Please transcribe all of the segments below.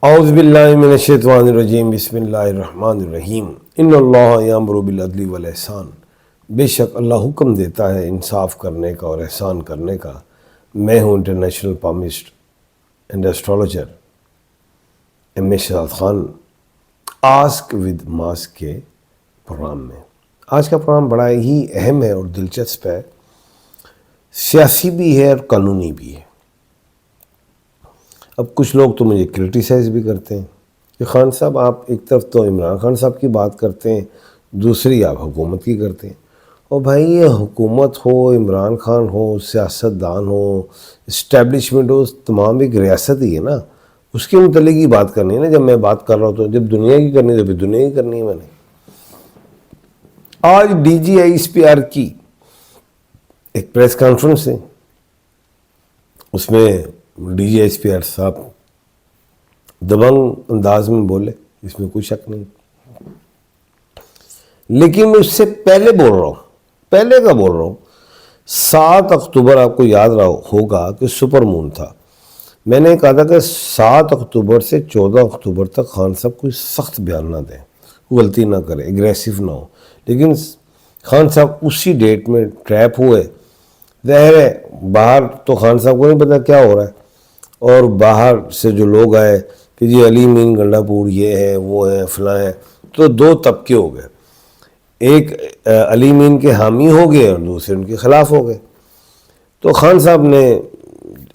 اعوذ باللہ من الشیطان الرجیم بسم اللہ الرحمن الرحیم ان اللہ یامر بالعدل والاحسان، بے شک اللہ حکم دیتا ہے انصاف کرنے کا اور احسان کرنے کا۔ میں ہوں international palmist and astrologer M Shahzad Khan, ask with mask کے پروگرام میں۔ آج کا پروگرام بڑا ہی اہم ہے اور دلچسپ ہے، سیاسی بھی ہے اور قانونی بھی ہے۔ اب کچھ لوگ تو مجھے کرٹیسائز بھی کرتے ہیں کہ خان صاحب آپ ایک طرف تو عمران خان صاحب کی بات کرتے ہیں، دوسری آپ حکومت کی کرتے ہیں۔ اور بھائی یہ حکومت ہو، عمران خان ہو، سیاست دان ہو، اسٹیبلشمنٹ ہو، تمام ایک ریاست ہی ہے نا، اس کے متعلق ہی بات کرنی ہے نا۔ جب میں بات کر رہا ہوں تو جب دنیا کی کرنی ہے تو پھر دنیا کی کرنی ہے میں نے۔ آج D G I S P R کی ایک پریس کانفرنس ہے، اس میں D G S P R صاحب دبنگ انداز میں بولے، اس میں کوئی شک نہیں، لیکن میں اس سے پہلے بول رہا ہوں، پہلے کا بول رہا ہوں۔ 7 اکتوبر آپ کو یاد رہا ہوگا کہ سپر مون تھا۔ میں نے کہا تھا کہ 7 اکتوبر سے 14 اکتوبر تک خان صاحب کوئی سخت بیان نہ دیں، غلطی نہ کرے، اگریسو نہ ہو، لیکن خان صاحب اسی ڈیٹ میں ٹریپ ہوئے۔ ظاہر ہے باہر تو خان صاحب کو نہیں پتا کیا ہو رہا ہے، اور باہر سے جو لوگ آئے کہ جی علی مین گنڈا پور یہ ہے وہ ہے فلاں ہے، تو دو طبقے ہو گئے، ایک علی مین کے حامی ہو گئے اور دوسرے ان کے خلاف ہو گئے۔ تو خان صاحب نے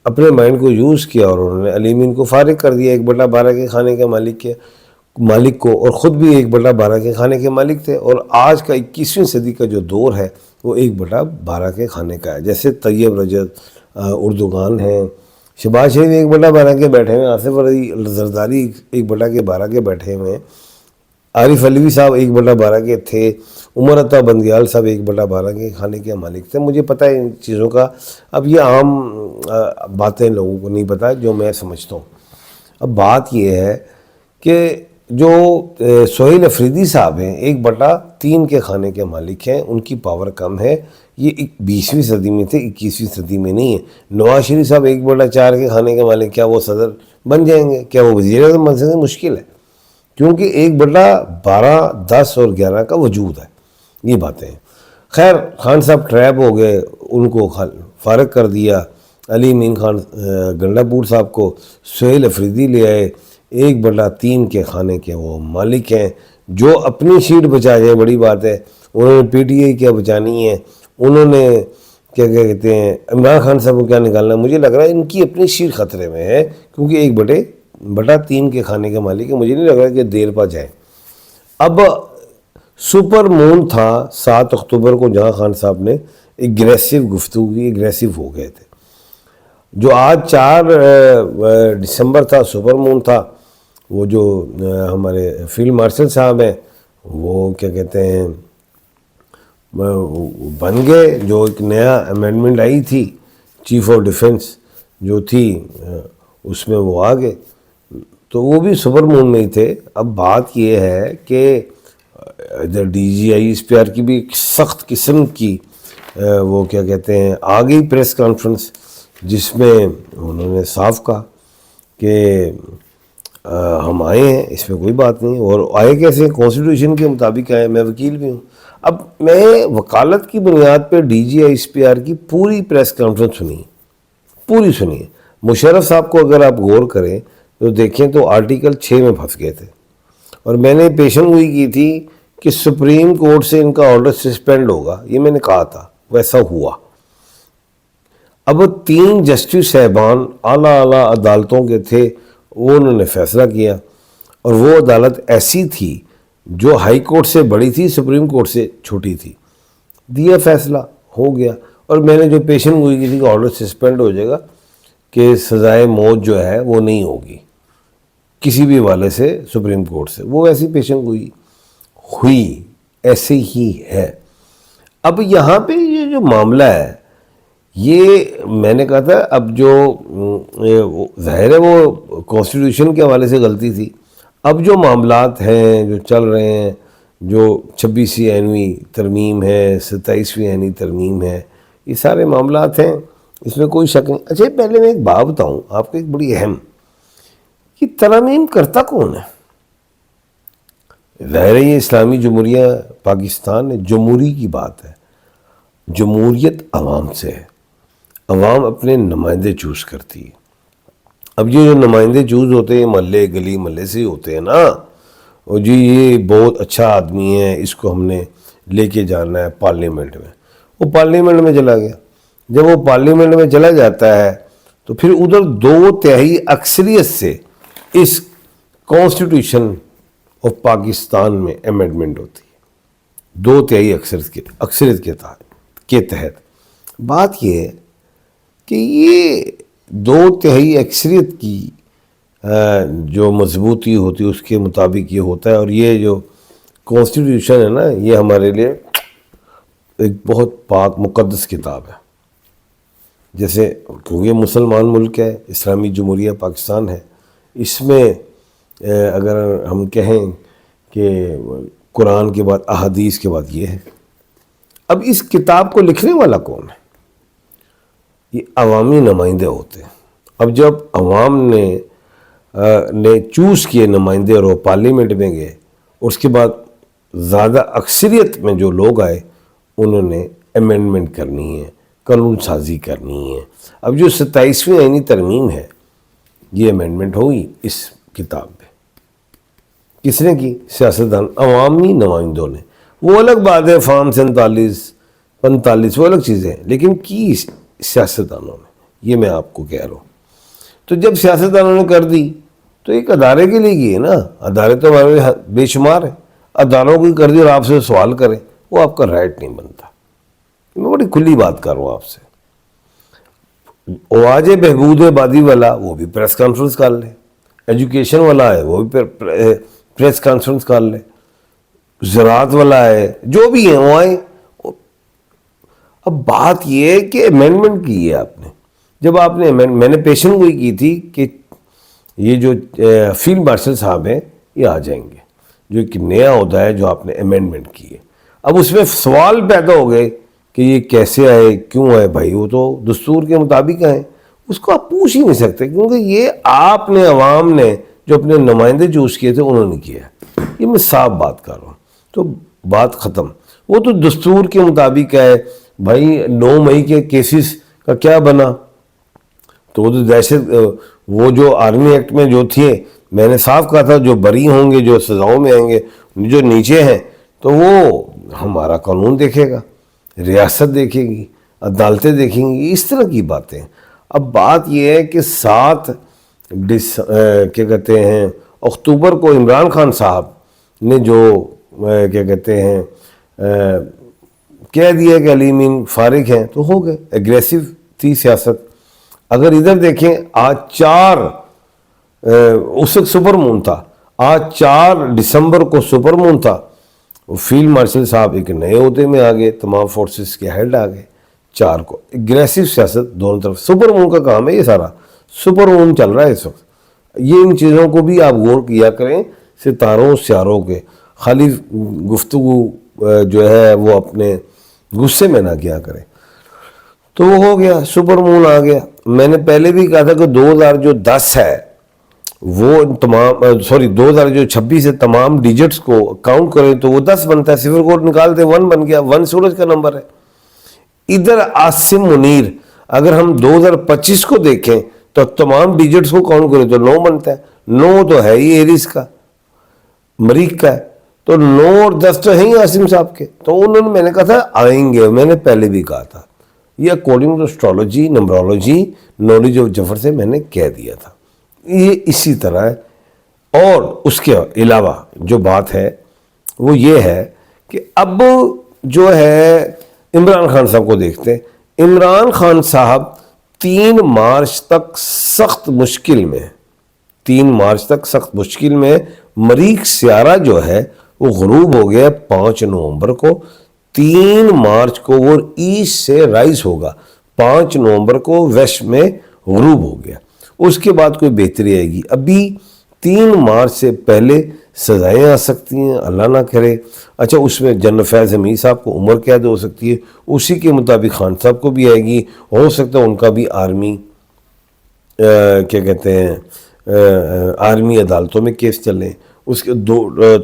اپنے مائنڈ کو یوز کیا اور انہوں نے علی مین کو فارغ کر دیا 1/12 کے کھانے کے مالک کو، اور خود بھی 1/12 کے کھانے کے مالک تھے۔ اور آج کا 21ویں صدی کا جو دور ہے وہ 1/12 کے کھانے کا ہے۔ جیسے طیب رجب اردوغان ہیں، شہباز شریف 1/12 کے بیٹھے ہوئے ہیں، آصف علی زرداری 1/12 کے بیٹھے ہوئے ہیں، عارف علوی صاحب 1/12 کے تھے، عمر عطا بندیال صاحب 1/12 کے کھانے کے مالک تھے۔ مجھے پتہ ہے ان چیزوں کا، اب یہ عام باتیں لوگوں کو نہیں پتہ جو میں سمجھتا ہوں۔ اب بات یہ ہے کہ جو سہیل افریدی صاحب ہیں 1/3 کے کھانے کے مالک ہیں، ان کی پاور کم ہے۔ یہ 20ویں صدی میں تھے، 21ویں صدی میں نہیں ہے۔ نواز شریف صاحب 1/4 کے کھانے کے مالک، کیا وہ صدر بن جائیں گے؟ کیا وہ وزیر اعظم بن سکتے ہیں؟ مشکل ہے، کیونکہ 1/12، 10 اور 11 کا وجود ہے۔ یہ باتیں ہیں۔ خیر خان صاحب ٹریپ ہو گئے، ان کو فارغ کر دیا۔ علی مین خان گنڈا پور صاحب کو سہیل افریدی لے آئے، 1/3 کے کھانے کے وہ مالک ہیں، جو اپنی سیٹ بچا جائے بڑی بات ہے۔ انہوں نے پی ٹی آئی کیا بچانی ہے، انہوں نے کیا کہتے ہیں عمران خان صاحب کو کیا نکالنا ہے۔ مجھے لگ رہا ہے ان کی اپنی سیٹ خطرے میں ہے، کیونکہ 1/3 کے کھانے کے مالک ہے۔ مجھے نہیں لگ رہا کہ دیر پا جائیں۔ اب سپر مون تھا 7 اکتوبر کو، جہاں خان صاحب نے اگریسو گفتگو کی، اگریسو ہو گئے تھے۔ جو آج 4 دسمبر تھا، سپر مون تھا، وہ جو ہمارے فیلڈ مارشل صاحب ہیں وہ کیا کہتے ہیں بن گئے، جو ایک نیا امینڈمنٹ آئی تھی چیف آف ڈیفنس جو تھی، اس میں وہ آ گئے، تو وہ بھی سپر مون میں ہی تھے۔ اب بات یہ ہے کہ ادھر D G I S P R کی بھی ایک سخت قسم کی وہ کیا کہتے ہیں آ گئی پریس کانفرنس، جس میں انہوں نے صاف کہا کہ ہم آئے ہیں، اس میں کوئی بات نہیں، اور آئے کیسے؟ کانسٹیٹیوشن کے مطابق آئے، میں وکیل بھی ہوں۔ اب میں وکالت کی بنیاد پہ D G I S P R کی پوری پریس کانفرنس پوری سنی۔ مشرف صاحب کو اگر آپ غور کریں تو دیکھیں تو آرٹیکل 6 میں پھنس گئے تھے، اور میں نے پیشن گوئی کی تھی کہ سپریم کورٹ سے ان کا آرڈر سسپینڈ ہوگا، یہ میں نے کہا تھا، ویسا ہوا۔ اب 3 جسٹس صاحبان اعلیٰ عدالتوں کے تھے، وہ انہوں نے فیصلہ کیا، اور وہ عدالت ایسی تھی جو ہائی کورٹ سے بڑی تھی، سپریم کورٹ سے چھوٹی تھی۔ دیا فیصلہ، ہو گیا۔ اور میں نے جو پیشن گوئی کی تھی کہ آرڈر سسپینڈ ہو جائے گا، کہ سزائے موت جو ہے وہ نہیں ہوگی کسی بھی حوالے سے سپریم کورٹ سے، وہ ایسی پیشن گوئی ہوئی، ایسے ہی ہے۔ اب یہاں پہ یہ جو معاملہ ہے، یہ میں نے کہا تھا، اب جو ظاہر ہے وہ کانسٹیٹیوشن کے حوالے سے غلطی تھی۔ اب جو معاملات ہیں جو چل رہے ہیں، جو 26ویں آئینوی ترمیم ہے، 27ویں آئینی ترمیم ہے، یہ سارے معاملات ہیں، اس میں کوئی شک نہیں۔ اچھا پہلے میں ایک بات بتاؤں آپ کو، ایک بڑی اہم یہ ترامیم کرتا کون ہے؟ ظاہر ہے یہ اسلامی جمہوریہ پاکستان ہے، جمہوری کی بات ہے، جمہوریت عوام سے ہے، عوام اپنے نمائندے چوز کرتی ہے۔ اب یہ جو نمائندے چوز ہوتے ہیں محلے گلی محلے سے ہی ہوتے ہیں نا، اور جی یہ بہت اچھا آدمی ہے، اس کو ہم نے لے کے جانا ہے پارلیمنٹ میں، وہ پارلیمنٹ میں چلا گیا۔ جب وہ پارلیمنٹ میں چلا جاتا ہے تو پھر ادھر 2/3 اکثریت سے اس کانسٹیٹیوشن آف پاکستان میں امینڈمنٹ ہوتی ہے، 2/3 اکثریت کے تحت۔ بات یہ ہے کہ یہ 2/3 اکثریت کی جو مضبوطی ہوتی ہے اس کے مطابق یہ ہوتا ہے، اور یہ جو کانسٹیٹیوشن ہے نا یہ ہمارے لیے ایک بہت پاک مقدس کتاب ہے۔ جیسے کیونکہ یہ مسلمان ملک ہے، اسلامی جمہوریہ پاکستان ہے، اس میں اگر ہم کہیں کہ قرآن کے بعد احادیث کے بعد یہ ہے۔ اب اس کتاب کو لکھنے والا کون ہے؟ یہ عوامی نمائندے ہوتے ہیں۔ اب جب عوام نے چوز کیے نمائندے اور وہ پارلیمنٹ میں گئے، اس کے بعد زیادہ اکثریت میں جو لوگ آئے انہوں نے امینڈمنٹ کرنی ہے، قانون سازی کرنی ہے۔ اب جو 27ویں آئینی ترمیم ہے یہ امینڈمنٹ ہوئی اس کتاب میں۔ کس نے کی؟ سیاستدان، عوامی نمائندوں نے۔ وہ الگ بات ہے، فارم 47 45 وہ الگ چیزیں ہیں، لیکن کی سیاستدانوں نے، یہ میں آپ کو کہہ رہا ہوں۔ تو جب سیاستدانوں نے کر دی تو ایک ادارے کے لیے کی ہے نا، ادارے تو ہمارے بے شمار ہیں، اداروں کی کر دی اور آپ سے سوال کریں، وہ آپ کا رائٹ نہیں بنتا۔ میں بڑی کھلی بات کر رہا ہوں آپ سے۔ واج بہبود آبادی والا وہ بھی پریس کانفرنس کر لے، ایجوکیشن والا ہے وہ بھی پریس کانفرنس کر لے، زراعت والا ہے، جو بھی ہیں وہ آئیں۔ اب بات یہ ہے کہ امینڈمنٹ کی ہے آپ نے، جب آپ نے میں نے پیشن گوئی کی تھی کہ یہ جو فیلڈ مارشل صاحب ہیں یہ آ جائیں گے، جو ایک نیا عہدہ ہے جو آپ نے امینڈمنٹ کی ہے۔ اب اس میں سوال پیدا ہو گئے کہ یہ کیسے آئے، کیوں آئے؟ بھائی وہ تو دستور کے مطابق آئے، اس کو آپ پوچھ ہی نہیں سکتے، کیونکہ یہ آپ نے عوام نے جو اپنے نمائندے چوز کیے تھے انہوں نے کیا ہے۔ یہ میں صاف بات کر رہا ہوں، تو بات ختم۔ وہ تو دستور کے مطابق ہے۔ بھائی 9 مئی کے کیسز کا کیا بنا؟ تو وہ تو دہشت، وہ جو آرمی ایکٹ میں جو تھے، میں نے صاف کہا تھا جو بری ہوں گے، جو سزاؤں میں آئیں گے، جو نیچے ہیں تو وہ ہمارا قانون دیکھے گا، ریاست دیکھے گی، عدالتیں دیکھیں گی، اس طرح کی باتیں۔ اب بات یہ ہے کہ 7 کیا کہتے ہیں اکتوبر کو عمران خان صاحب نے جو کیا کہتے ہیں کہہ دیا کہ علی امین فارغ ہیں، تو ہو گئے۔ ایگریسو تھی سیاست۔ اگر ادھر دیکھیں آج 4 اس وقت سپر مون تھا، آج 4 دسمبر کو سپر مون تھا، فیلڈ مارشل صاحب ایک نئے عہدے میں آ گئے، تمام فورسز کے ہیڈ آ گئے 4 کو۔ اگریسو سیاست دونوں طرف، سپر مون کا کام ہے یہ سارا، سپر مون چل رہا ہے اس وقت۔ یہ ان چیزوں کو بھی آپ غور کیا کریں، ستاروں سیاروں کے، خالی گفتگو جو ہے وہ اپنے غصے میں نہ کیا کریں۔ تو وہ ہو گیا، سپر مون آ گیا۔ میں نے پہلے بھی کہا تھا کہ 2010 ہے وہ تمام 2026 ہے، تمام ڈیجٹس کو کاؤنٹ کریں تو وہ 10 بنتا ہے، صفر کو نکال دیں 1 بن گیا، 1 سورج کا نمبر ہے۔ ادھر عاصم منیر اگر ہم 2025 کو دیکھیں تو تمام ڈیجٹس کو کاؤنٹ کریں تو 9 بنتا ہے، 9 تو ہے ہی ایریز کا، مریخ کا ہے، تو 9 اور 10 تو ہیں ہی عاصم صاحب کے۔ تو انہوں نے، میں نے کہا تھا آئیں گے، میں نے پہلے بھی کہا تھا، یہ according to astrology, numerology, knowledge of جفر سے میں نے کہہ دیا تھا۔ یہ اسی طرح ہے۔ اور اس کے علاوہ جو بات ہے وہ یہ ہے کہ اب جو ہے عمران خان صاحب کو دیکھتے ہیں۔ عمران خان صاحب 3 مارچ تک سخت مشکل میں، 3 مارچ تک سخت مشکل میں، مریخ سیارہ جو ہے وہ غروب ہو گیا 5 نومبر کو، 3 مارچ کو وہ ایسٹ سے رائز ہوگا، 5 نومبر کو ویسٹ میں غروب ہو گیا۔ اس کے بعد کوئی بہتری آئے گی۔ ابھی 3 مارچ سے پہلے سزائیں آ سکتی ہیں، اللہ نہ کرے۔ اچھا، اس میں جنرل فیض حمید صاحب کو عمر قید ہو سکتی ہے، اسی کے مطابق خان صاحب کو بھی آئے گی، ہو سکتا ہے ان کا بھی آرمی کیا کہتے ہیں آرمی عدالتوں میں کیس چل رہے ہیں، اس کے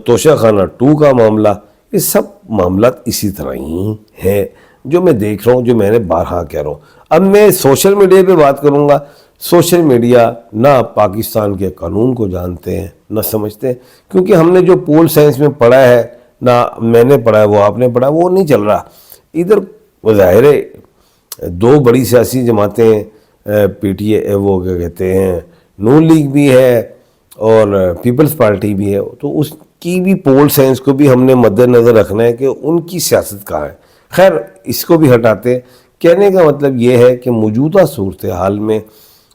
توشہ خانہ 2 کا معاملہ، یہ سب معاملات اسی طرح ہی ہیں جو میں دیکھ رہا ہوں، جو میں نے بارہا کہہ رہا ہوں۔ اب میں سوشل میڈیا پہ بات کروں گا۔ سوشل میڈیا نہ پاکستان کے قانون کو جانتے ہیں نہ سمجھتے ہیں، کیونکہ ہم نے جو پول سائنس میں پڑھا ہے، نہ میں نے پڑھا ہے وہ آپ نے پڑھا، وہ نہیں چل رہا ادھر۔ ظاہر ہے 2 بڑی سیاسی جماعتیں، پی ٹی اے، وہ کیا کہتے ہیں، نون لیگ بھی ہے اور پیپلز پارٹی بھی ہے، تو اس کی بھی پول سائنس کو بھی ہم نے مد نظر رکھنا ہے کہ ان کی سیاست کہاں ہے۔ خیر اس کو بھی ہٹاتے، کہنے کا مطلب یہ ہے کہ موجودہ صورتحال میں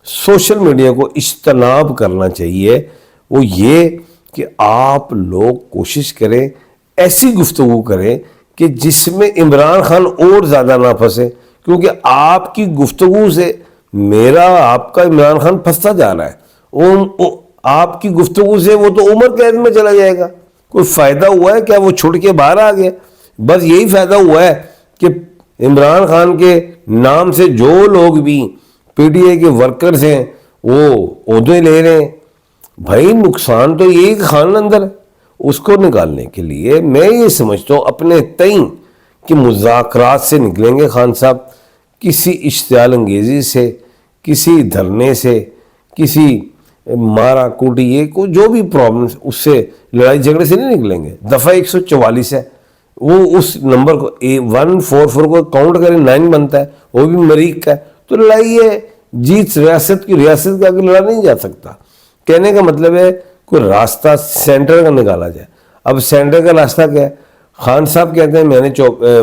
سوشل میڈیا کو اجتناب کرنا چاہیے، وہ یہ کہ آپ لوگ کوشش کریں ایسی گفتگو کریں کہ جس میں عمران خان اور زیادہ نہ پھنسے، کیونکہ آپ کی گفتگو سے میرا آپ کا عمران خان پھنستا جا رہا ہے۔ آپ کی گفتگو سے وہ تو عمر قید میں چلا جائے گا۔ کوئی فائدہ ہوا ہے کیا؟ وہ چھوڑ کے باہر آ گیا۔ بس یہی فائدہ ہوا ہے کہ عمران خان کے نام سے جو لوگ بھی پی ٹی اے کے ورکرز ہیں وہ عہدے لے رہے ہیں۔ بھائی نقصان تو یہی خان اندر ہے۔ اس کو نکالنے کے لیے میں یہ سمجھتا ہوں اپنے تئیں کہ مذاکرات سے نکلیں گے خان صاحب، کسی اشتعال انگیزی سے، کسی دھرنے سے، کسی مارا کوٹی، یہ کو جو بھی پرابلم اس سے لڑائی جھگڑے سے نہیں نکلیں گے۔ دفعہ 144 ہے، وہ اس نمبر کو 144 کو کاؤنٹ کریں 9 بنتا ہے، وہ بھی مریخ کا ہے، تو لڑائی ہے جیت ریاست کی، ریاست کا آگے لڑا نہیں جا سکتا۔ کہنے کا مطلب ہے کوئی راستہ سینٹر کا نکالا جائے۔ اب سینٹر کا راستہ کیا ہے؟ خان صاحب کہتے ہیں میں نے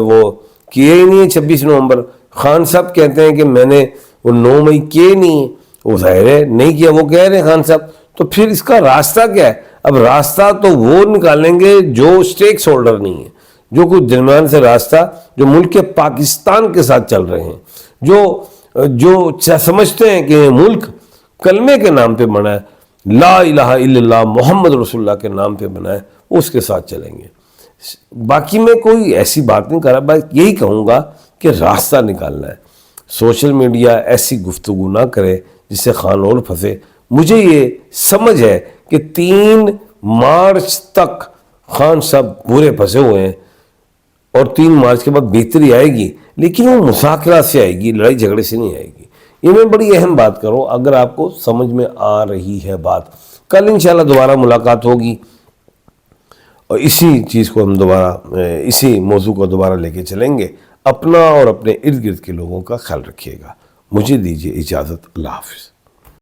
وہ کیے ہی نہیں ہے 26 نومبر، خان صاحب کہتے ہیں کہ میں نے وہ 9 مئی کیے نہیں، وہ ظاہر ہے نہیں کیا، وہ کہہ رہے ہیں خان صاحب، تو پھر اس کا راستہ کیا ہے؟ اب راستہ تو وہ نکالیں گے جو اسٹیکس ہولڈر نہیں ہے، جو کچھ درمیان سے راستہ، جو ملک پاکستان کے ساتھ چل رہے ہیں، جو سمجھتے ہیں کہ یہ ملک کلمے کے نام پہ بنا ہے، لا الہ الا اللہ محمد رسول اللہ کے نام پہ بنا ہے، اس کے ساتھ چلیں گے۔ باقی میں کوئی ایسی بات نہیں کر رہا، بس یہی کہوں گا کہ راستہ نکالنا ہے۔ سوشل میڈیا ایسی گفتگو نہ کرے جس سے خان اور پھنسے۔ مجھے یہ سمجھ ہے کہ 3 مارچ تک خان صاحب پورے پھنسے ہوئے ہیں، اور 3 مارچ کے بعد بہتری آئے گی، لیکن وہ مذاکرات سے آئے گی، لڑائی جھگڑے سے نہیں آئے گی۔ یہ میں بڑی اہم بات کروں، اگر آپ کو سمجھ میں آ رہی ہے بات۔ کل انشاءاللہ دوبارہ ملاقات ہوگی اور اسی چیز کو ہم دوبارہ، اسی موضوع کو دوبارہ لے کے چلیں گے۔ اپنا اور اپنے ارد گرد کے لوگوں کا خیال رکھیے گا۔ مجھے دیجیے اجازت، اللہ حافظ۔